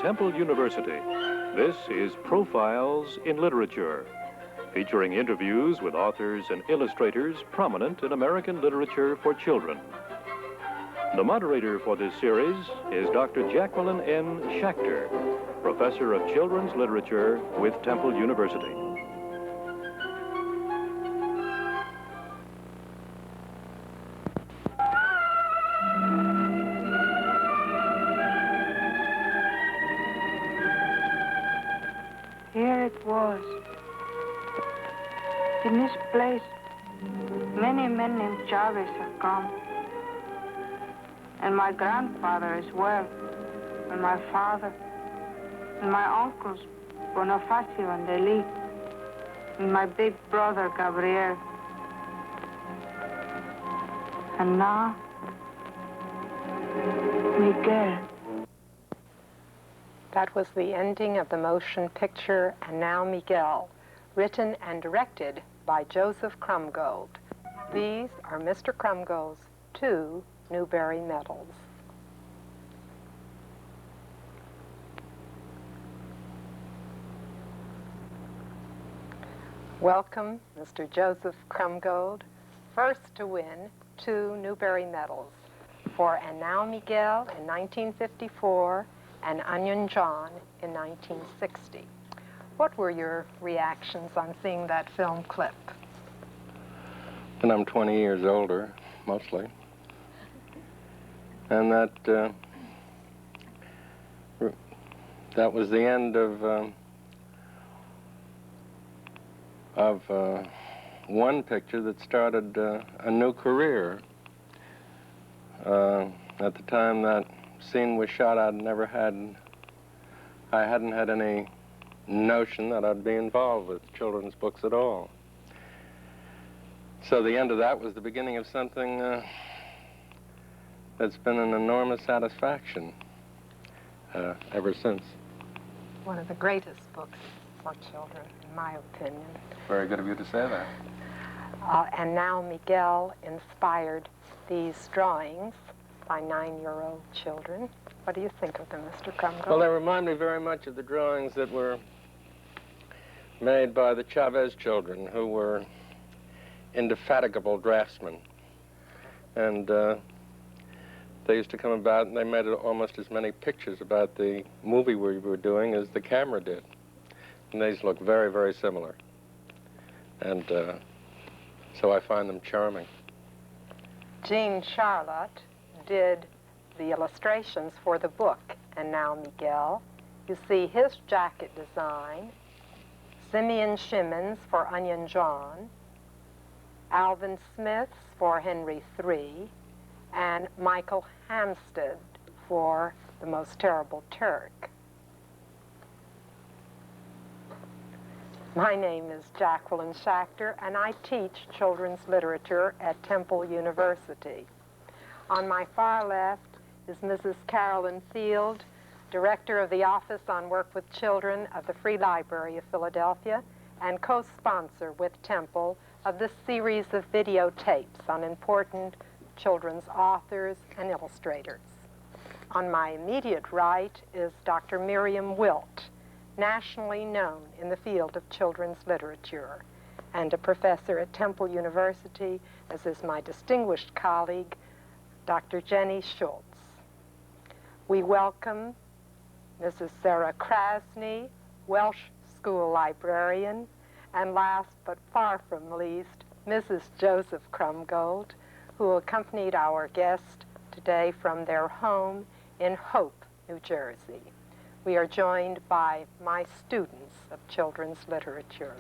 Temple University. This is Profiles in Literature, featuring interviews with authors and illustrators prominent in American literature for children. The moderator for this series is Dr. Jaqueline Shachter, Professor of Children's Literature with Temple University. Here it was. In this place, many men named Chavez have come. And my grandfather as well, and my father, and my uncles, Bonifacio and Eli, and my big brother, Gabriel. And now, Miguel. That was the ending of the motion picture, And Now Miguel, written and directed by Joseph Krumgold. These are Mr. Krumgold's 2 Newbery medals. Welcome, Mr. Joseph Krumgold, first to win 2 Newbery medals for And Now Miguel in 1954 and Onion John in 1960. What were your reactions on seeing that film clip? And I'm 20 years older, mostly. And that was the end of one picture that started a new career. At the time that scene was shot, I hadn't had any notion that I'd be involved with children's books at all. So the end of that was the beginning of something that's been an enormous satisfaction ever since. One of the greatest books for children, in my opinion. Very good of you to say that. And Now Miguel inspired these drawings by 9-year-old children. What do you think of them, Mr. Krumgold? Well, they remind me very much of the drawings that were made by the Chavez children, who were indefatigable draftsmen. And they used to come about, and they made almost as many pictures about the movie we were doing as the camera did. And these look very, very similar. And so I find them charming. Jean Charlotte did the illustrations for the book, And Now Miguel. You see his jacket design, Simeon Shimon's for Onion John, Alvin Smith's for Henry III, and Michael Hampstead for The Most Terrible Turk. My name is Jaqueline Shachter, and I teach children's literature at Temple University. On my far left is Mrs. Carolyn Field, Director of the Office on Work with Children of the Free Library of Philadelphia, and co-sponsor with Temple of this series of videotapes on important children's authors and illustrators. On my immediate right is Dr. Miriam Wilt, nationally known in the field of children's literature, and a professor at Temple University, as is my distinguished colleague, Dr. Jenny Schultz. We welcome Mrs. Sarah Krasny, Welsh School Librarian, and last but far from least, Mrs. Joseph Krumgold, who accompanied our guest today from their home in Hope, New Jersey. We are joined by my students of children's literature.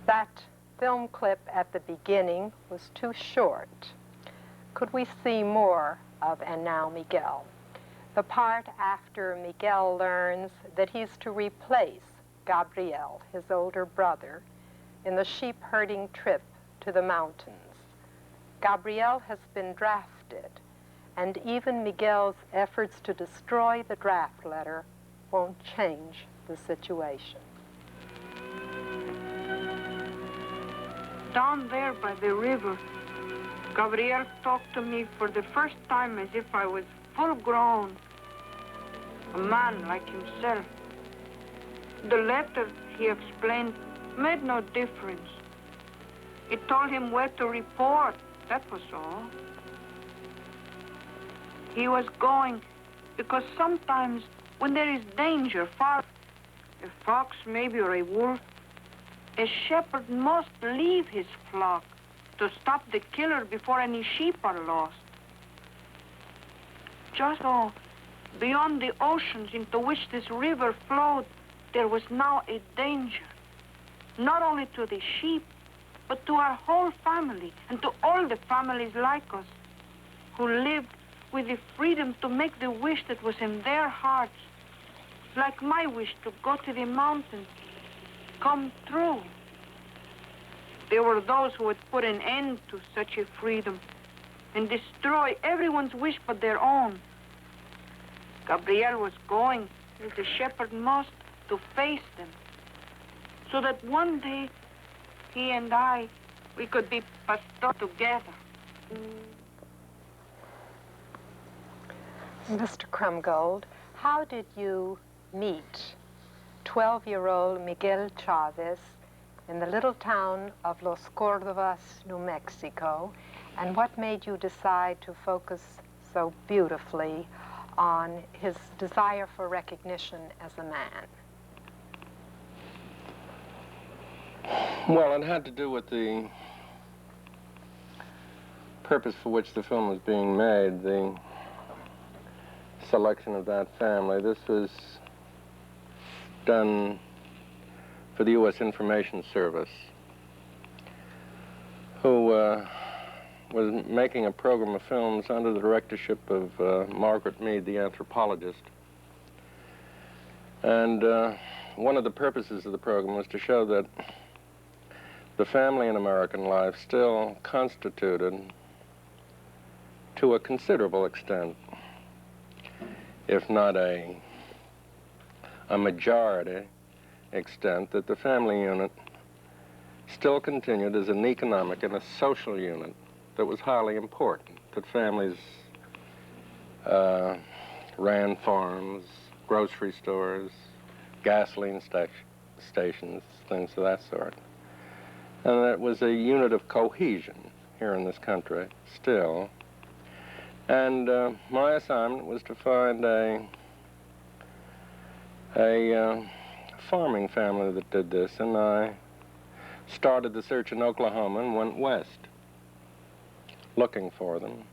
That film clip at the beginning was too short. Could we see more of And Now Miguel? The part after Miguel learns that he's to replace Gabriel, his older brother, in the sheep herding trip to the mountains. Gabriel has been drafted, and even Miguel's efforts to destroy the draft letter won't change the situation. Down there by the river, Gabriel talked to me for the first time as if I was full grown. a man like himself. The letter, he explained, made no difference. It told him where to report, that was all. He was going because sometimes when there is danger far, a fox maybe or a wolf, a shepherd must leave his flock to stop the killer before any sheep are lost. Just so, beyond the oceans into which this river flowed, there was now a danger, not only to the sheep, but to our whole family and to all the families like us who lived with the freedom to make the wish that was in their hearts, like my wish to go to the mountains, come true. There were those who would put an end to such a freedom and destroy everyone's wish but their own. Gabriel was going, as the shepherd must, to face them, so that one day, he and I, we could be pastor together. Mr. Krumgold, how did you meet 12-year-old Miguel Chavez in the little town of Los Cordovas, New Mexico, and what made you decide to focus so beautifully on his desire for recognition as a man? Well, it had to do with the purpose for which the film was being made, the selection of that family. This was done for the U.S. Information Service, who was making a program of films under the directorship of Margaret Mead, the anthropologist. And one of the purposes of the program was to show that the family in American life still constituted, to a considerable extent, if not a majority extent, that the family unit still continued as an economic and a social unit that was highly important, that families ran farms, grocery stores, gasoline stations, things of that sort. And that was a unit of cohesion here in this country, still. And my assignment was to find a farming family that did this, and I started the search in Oklahoma and went west, looking for them,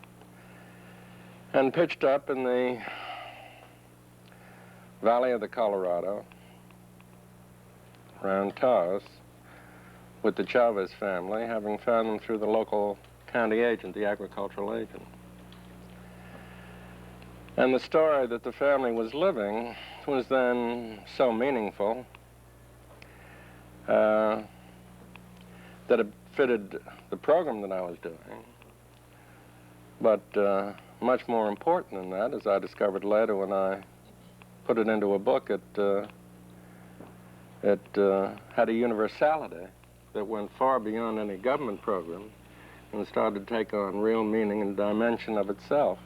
and pitched up in the valley of the Colorado, around Taos, with the Chavez family, having found them through the local county agent, the agricultural agent. And the story that the family was living was then so meaningful that it fitted the program that I was doing. But much more important than that, as I discovered later when I put it into a book, it had a universality that went far beyond any government program and started to take on real meaning and dimension of itself.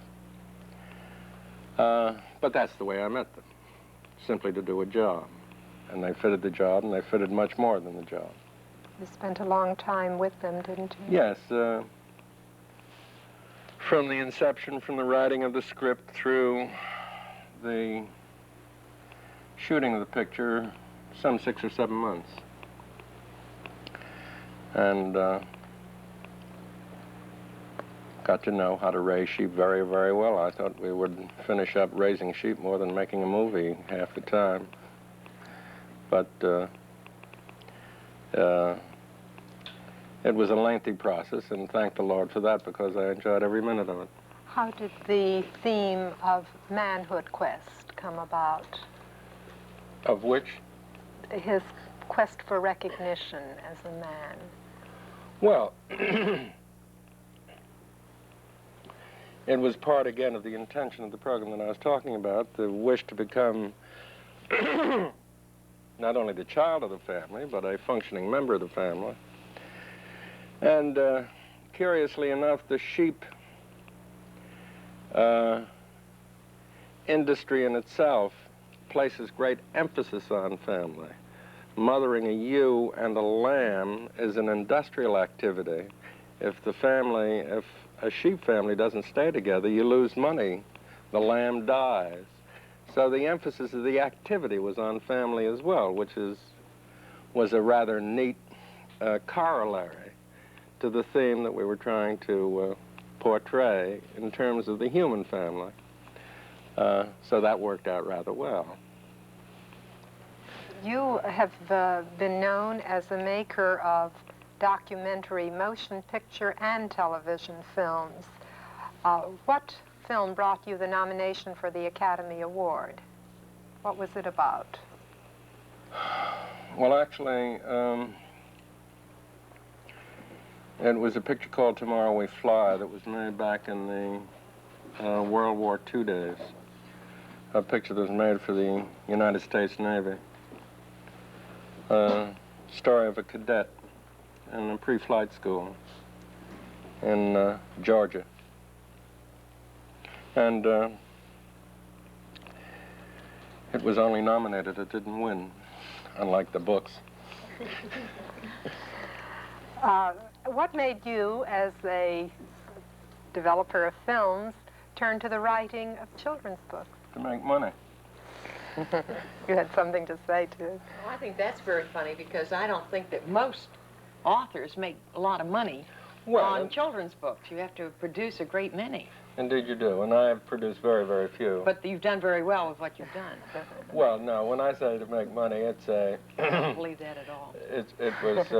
But that's the way I met them, simply to do a job. And they fitted the job, and they fitted much more than the job. You spent a long time with them, didn't you? Yes. From the inception, from the writing of the script through the shooting of the picture, some 6 or 7 months. And got to know how to raise sheep very, very well. I thought we would finish up raising sheep more than making a movie half the time. But it was a lengthy process, and thank the Lord for that, because I enjoyed every minute of it. How did the theme of manhood quest come about? Of which? His quest for recognition as a man. Well, it was part, again, of the intention of the program that I was talking about, the wish to become not only the child of the family, but a functioning member of the family. And curiously enough, the sheep industry in itself places great emphasis on family. Mothering a ewe and a lamb is an industrial activity. If a sheep family doesn't stay together, you lose money. The lamb dies. So the emphasis of the activity was on family as well, which was a rather neat corollary to the theme that we were trying to portray in terms of the human family. So that worked out rather well. You have been known as a maker of documentary motion picture and television films. What film brought you the nomination for the Academy Award? What was it about? Well, actually, it was a picture called Tomorrow We Fly that was made back in the World War II days. A picture that was made for the United States Navy. Story of a cadet in a pre-flight school in Georgia. And it was only nominated, it didn't win, unlike the books. What made you, as a developer of films, turn to the writing of children's books? To make money. You had something to say, too. Well, I think that's very funny because I don't think that most authors make a lot of money on children's books. You have to produce a great many. Indeed you do, and I have produced very, very few. But you've done very well with what you've done. Well, no, when I say to make money, it's a... I don't believe that at all. It was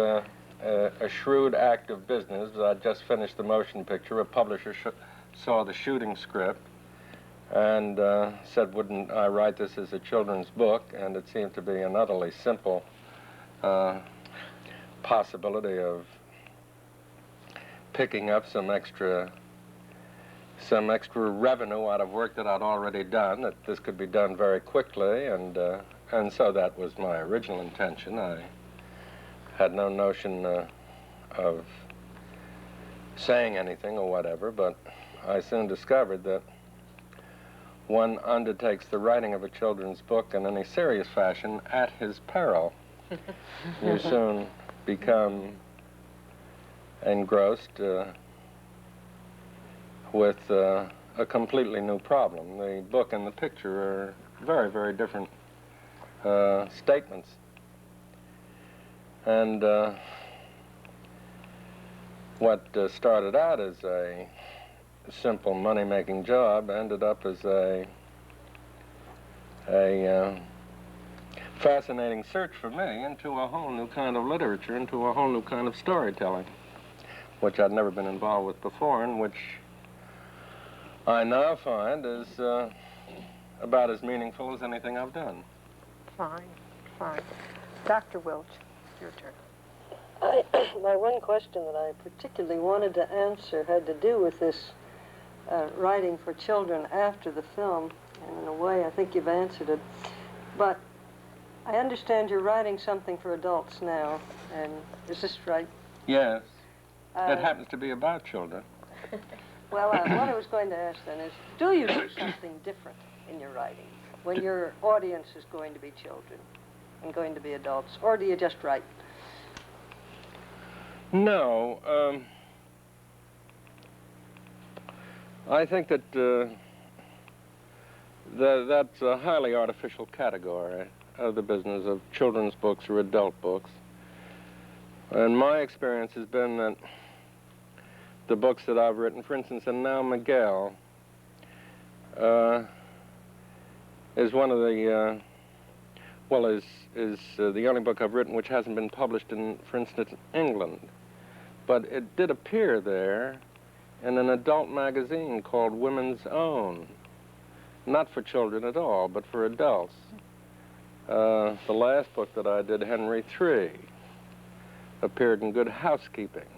a shrewd act of business. I'd just finished the motion picture. A publisher saw the shooting script and said, wouldn't I write this as a children's book? And it seemed to be an utterly simple possibility of picking up some extra revenue out of work that I'd already done, that this could be done very quickly, and so that was my original intention. I had no notion of saying anything or whatever, but I soon discovered that one undertakes the writing of a children's book in any serious fashion at his peril. You soon become engrossed with a completely new problem. The book and the picture are very, very different statements. And what started out as a simple money-making job ended up as a fascinating search for me into a whole new kind of literature, into a whole new kind of storytelling, which I'd never been involved with before, and which I now find is about as meaningful as anything I've done. Fine, fine. Dr. Wilch, your turn. My one question that I particularly wanted to answer had to do with this writing for children after the film, and in a way I think you've answered it. But I understand you're writing something for adults now, and is this right? Yes. It happens to be about children. Well, what I was going to ask then is, do you do something different in your writing when your audience is going to be children and going to be adults, or do you just write? No. I think that that's a highly artificial category of the business of children's books or adult books. And my experience has been that the books that I've written, for instance, and now Miguel, is one of the, is the only book I've written which hasn't been published in, for instance, England. But it did appear there in an adult magazine called Women's Own. Not for children at all, but for adults. The last book that I did, Henry III, appeared in Good Housekeeping.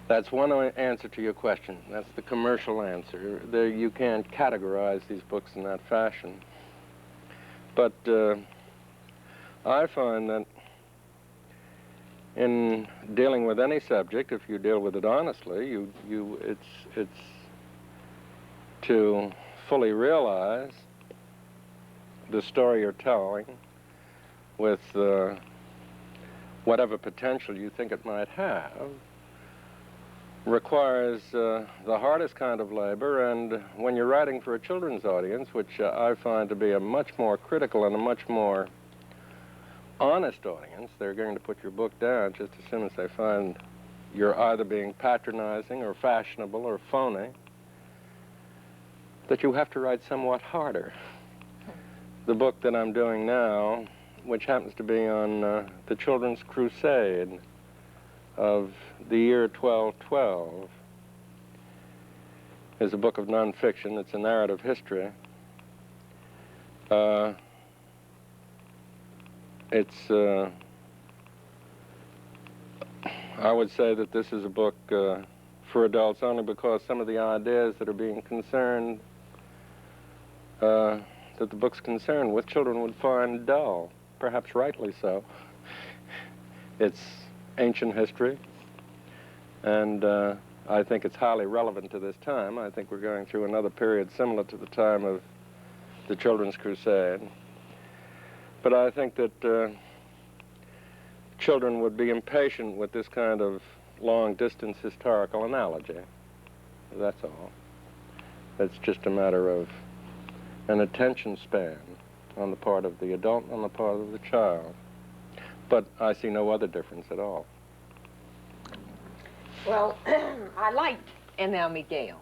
That's one answer to your question. That's the commercial answer. There, you can't categorize these books in that fashion. But I find that in dealing with any subject, if you deal with it honestly, it's to fully realize the story you're telling with whatever potential you think it might have requires the hardest kind of labor, and when you're writing for a children's audience, which I find to be a much more critical and a much more honest audience, they're going to put your book down just as soon as they find you're either being patronizing or fashionable or phony, that you have to write somewhat harder. The book that I'm doing now, which happens to be on the Children's Crusade of the year 1212, is a book of nonfiction. It's a narrative history. I would say that this is a book for adults only because some of the ideas that are being concerned, that the book's concerned with, children would find dull, perhaps rightly so. It's ancient history, and I think it's highly relevant to this time. I think we're going through another period similar to the time of the Children's Crusade. But I think that children would be impatient with this kind of long-distance historical analogy. That's all. It's just a matter of an attention span on the part of the adult and on the part of the child. But I see no other difference at all. Well, I liked N.L. Miguel,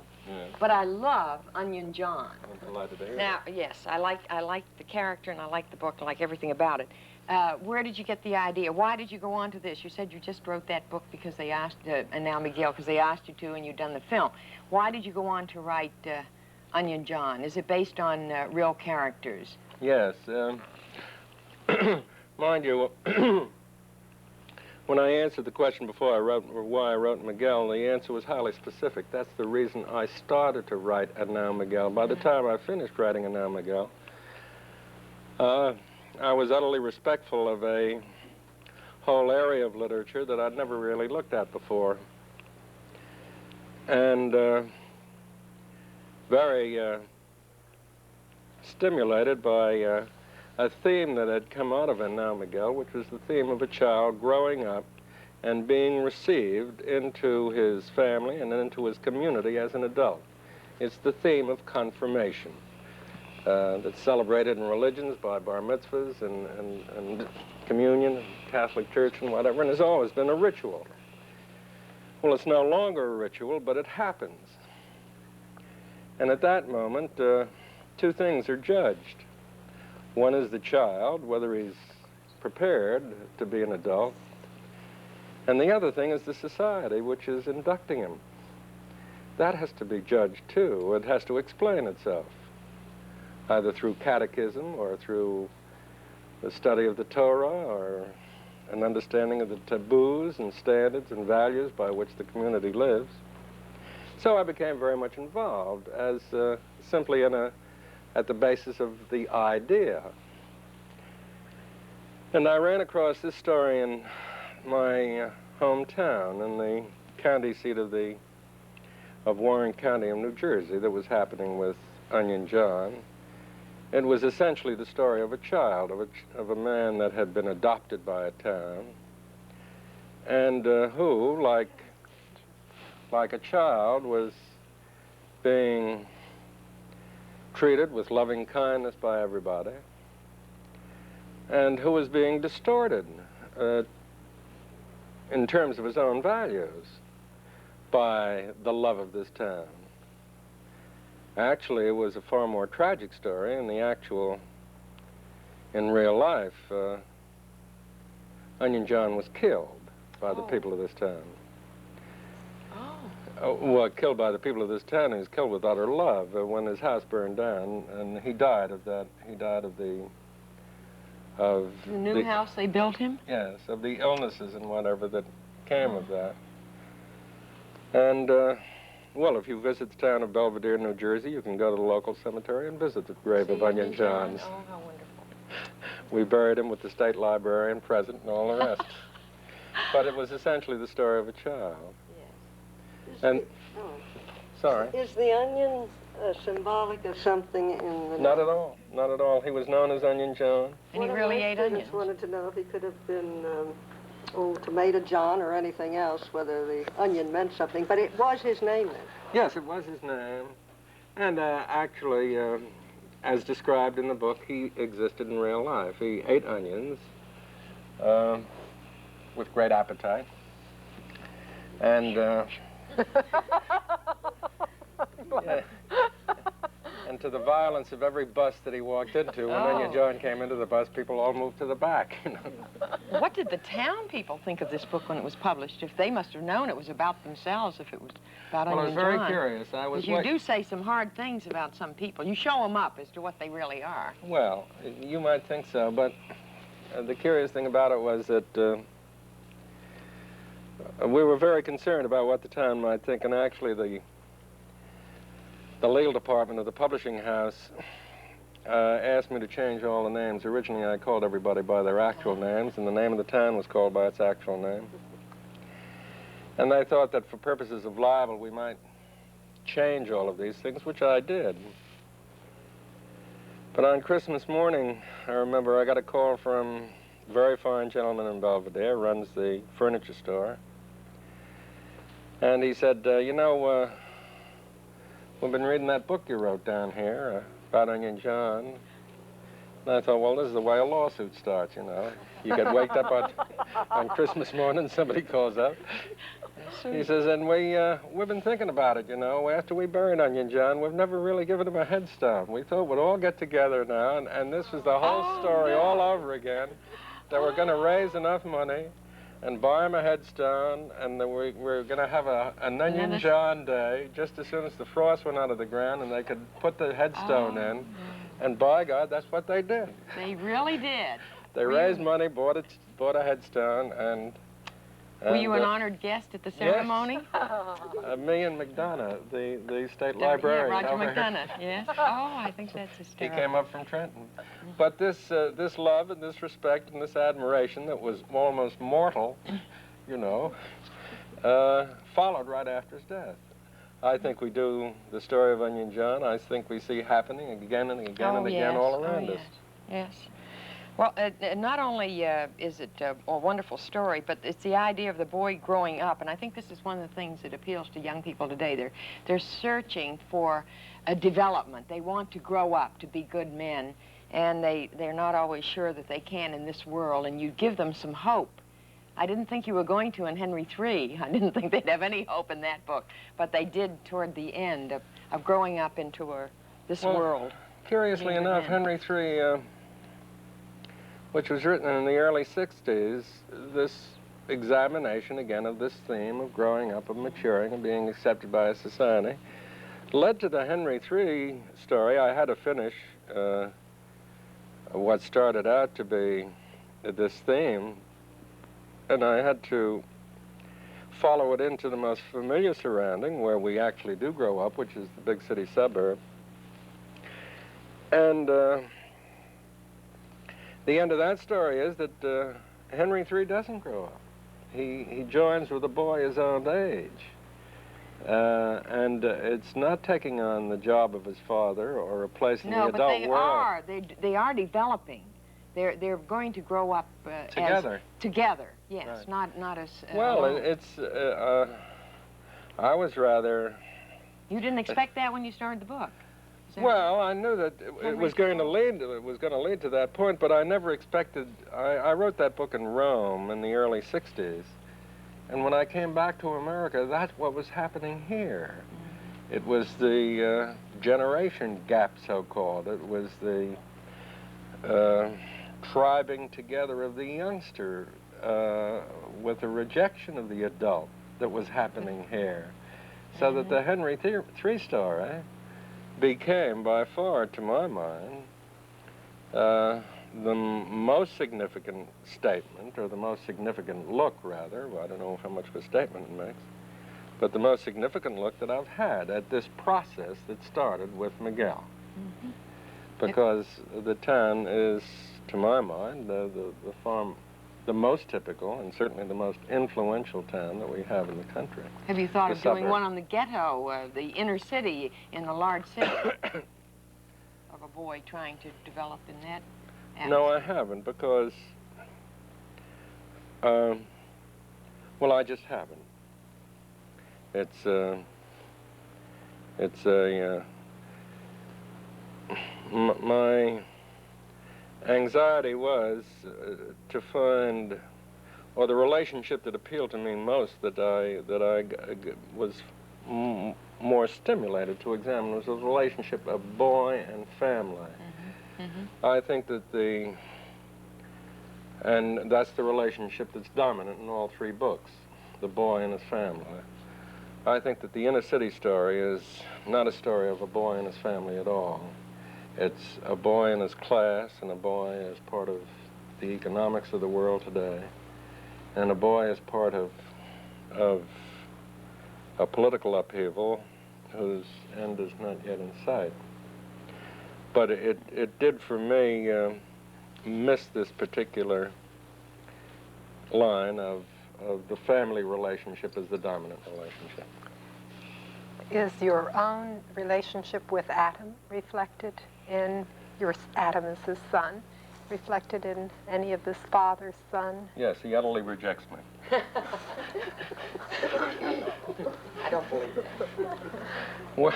but I love Onion John. I'm delighted to hear Now, yes, I like the character and I like the book, I like everything about it. Where did you get the idea? Why did you go on to this? You said you just wrote that book because they asked, N.L. Miguel, because they asked you to and you'd done the film. Why did you go on to write Onion John? Is it based on real characters? Yes. Mind you, when I answered the question before I wrote, or why I wrote Miguel, the answer was highly specific. That's the reason I started to write N.L. Miguel. By the time I finished writing N.L. Miguel, I was utterly respectful of a whole area of literature that I'd never really looked at before. And very stimulated by a theme that had come out of N.L. Miguel, which was the theme of a child growing up and being received into his family and into his community as an adult. It's the theme of confirmation that's celebrated in religions by bar mitzvahs and communion and Catholic Church and whatever, and has always been a ritual. Well, it's no longer a ritual, but it happens. And at that moment, two things are judged. One is the child, whether he's prepared to be an adult, and the other thing is the society, which is inducting him. That has to be judged, too. It has to explain itself, either through catechism or through the study of the Torah or an understanding of the taboos and standards and values by which the community lives. So I became very much involved as simply at the basis of the idea. And I ran across this story in my hometown, in the county seat of Warren County of New Jersey, that was happening with Onion John. It was essentially the story of a child, of a man that had been adopted by a town, and who, like a child, was being treated with loving kindness by everybody, and who was being distorted in terms of his own values by the love of this town. Actually, it was a far more tragic story. In real life, Onion John was killed by the people of this town. Well, killed by the people of this town. He was killed with utter love when his house burned down, and he died of that. He died of the new house they built him? Yes, of the illnesses and whatever that came of that. And, well, if you visit the town of Belvedere, New Jersey, you can go to the local cemetery and visit the grave of Onion John. Oh, how wonderful. We buried him with the state librarian present and all the rest. But it was essentially the story of a child. Yes. And, sorry. Is the Onion symbolic of something in the... Not at all. Not at all. He was known as Onion John. And he really ate onions. I wanted to know if he could have been, Tomato John or anything else, whether the onion meant something. But it was his name then. Yes, it was his name. And actually, as described in the book, he existed in real life. He ate onions with great appetite. And, yeah. And to the violence of every bus that he walked into, when Onion John came into the bus, people all moved to the back, you know. What did the town people think of this book when it was published? If they must have known it was about themselves, if it was about Onion John. Well, I was very curious. Because you do say some hard things about some people. You show them up as to what they really are. Well, you might think so, but the curious thing about it was that we were very concerned about what the town might think, and actually the legal department of the publishing house asked me to change all the names. Originally, I called everybody by their actual names, and the name of the town was called by its actual name. And they thought that for purposes of libel, we might change all of these things, which I did. But on Christmas morning, I remember I got a call from a very fine gentleman in Belvedere, runs the furniture store. And he said, you know, we've been reading that book you wrote down here about Onion John. And I thought, well, this is the way a lawsuit starts, you know. You get waked up on Christmas morning, somebody calls up. He says, and we've been thinking about it, you know. After we buried Onion John, we've never really given him a headstone. We thought we'd all get together now, and this was the whole story all over again, that we're going to raise enough money and buy him a headstone, and that we're going to have an Onion John Day just as soon as the frost went out of the ground and they could put the headstone in. And by God, that's what they did. They really did. They raised money, bought a headstone, and were you an honored guest at the ceremony? Yes. Me and McDonough, the state librarian. Yeah, Roger McDonough, yes. Oh, I think that's hysterical. He came up from Trenton. But this love and this respect and this admiration that was almost mortal, you know, followed right after his death. I think we do the story of Onion John. I think we see happening again and again and again all around us. Yes. Well, not only is it a wonderful story, but it's the idea of the boy growing up, and I think this is one of the things that appeals to young people today. They're searching for a development. They want to grow up to be good men, and they're not always sure that they can in this world, and you give them some hope. I didn't think you were going to in Henry III. I didn't think they'd have any hope in that book, but they did toward the end of growing up into this world. Curiously enough, Henry III, which was written in the early 60s, this examination, again, of this theme of growing up, of maturing, and being accepted by a society, led to the Henry III story. I had to finish what started out to be this theme, and I had to follow it into the most familiar surrounding, where we actually do grow up, which is the big city suburb. And the end of that story is that Henry III doesn't grow up. He joins with a boy his own age. And it's not taking on the job of his father or replacing the adult world. No, but they are developing. They're going to grow up together. Together, yes, right. not as... well, I was rather... You didn't expect that when you started the book? Well, I knew that it was going to lead to that point, but I never expected... I wrote that book in Rome in the early 60s, and when I came back to America, that's what was happening here. It was the generation gap, so-called. It was the tribing together of the youngster with a rejection of the adult that was happening here. So that the Henry III story became, by far, to my mind, the most significant statement, or the most significant look, rather. Well, I don't know how much of a statement it makes, but the most significant look that I've had at this process that started with Miguel. Because the town is, to my mind, the far the most typical and certainly the most influential town that we have in the country. Have you thought The of doing suburb. one on the ghetto, the inner city, in the large city, of a boy trying to develop in that atmosphere? No, I haven't, because, well, I just haven't. It's my anxiety was to find, or the relationship that appealed to me most, that I was more stimulated to examine, was the relationship of boy and family. Mm-hmm. Mm-hmm. I think that and that's the relationship that's dominant in all three books, the boy and his family. I think that the inner city story is not a story of a boy and his family at all. It's a boy and his class, and a boy as part of the economics of the world today, and a boy as part of a political upheaval whose end is not yet in sight. But it did for me miss this particular line of the family relationship as the dominant relationship. Is your own relationship with Adam reflected in Adam as his son, reflected in any of this father-son? Yes, he utterly rejects me. I don't believe that. Well,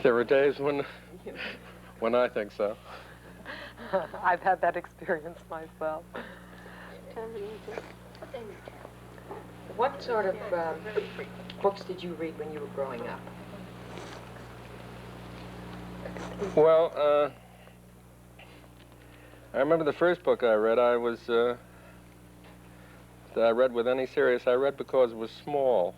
there are days when I think so. I've had that experience myself. What sort of books did you read when you were growing up? Well, I remember the first book I read, that I read with any serious, I read because it was small.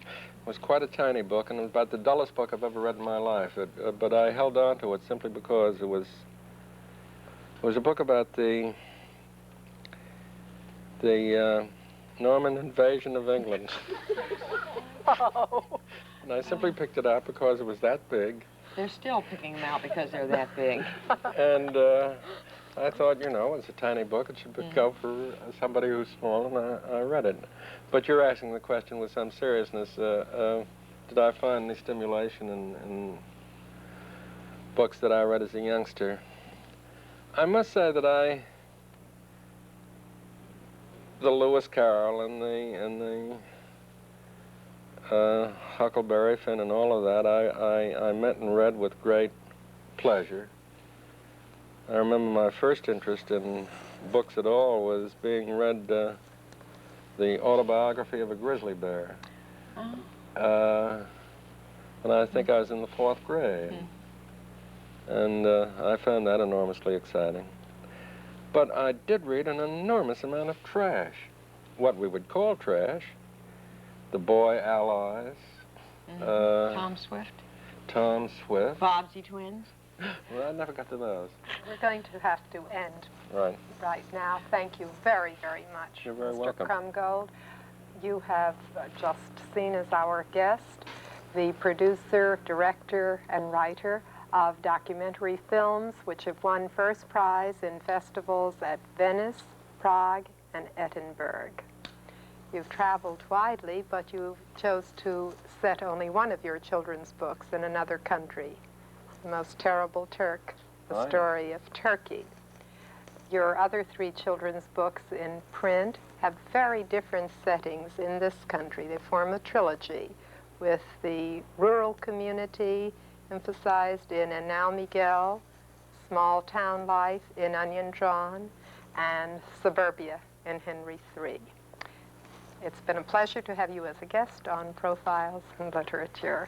It was quite a tiny book, and it was about the dullest book I've ever read in my life. But I held on to it simply because it was a book about the Norman invasion of England. Oh. And I simply picked it out because it was that big. They're still picking them out because they're that big. And I thought, it's a tiny book. It should go for somebody who's small, and I read it. But you're asking the question with some seriousness. Did I find any stimulation in books that I read as a youngster? I must say that the Lewis Carroll and the Huckleberry Finn and all of that, I met and read with great pleasure. I remember my first interest in books at all was being read the autobiography of a grizzly bear. And I think I was in the 4th grade. And I found that enormously exciting. But I did read an enormous amount of trash, what we would call trash. The Boy Allies. Tom Swift. Tom Swift. Bobbsey Twins. Well, I never got to those. We're going to have to end right now. Thank you very, very much, You're very Mr. welcome. Krumgold. You have just seen as our guest the producer, director, and writer of documentary films which have won first prize in festivals at Venice, Prague, and Edinburgh. You've traveled widely, but you chose to set only one of your children's books in another country, The Most Terrible Turk, the story of Turkey. Your other 3 children's books in print have very different settings in this country. They form a trilogy with the rural community emphasized in Now Miguel, small town life in Onion John, and suburbia in Henry III. It's been a pleasure to have you as a guest on Profiles in Literature.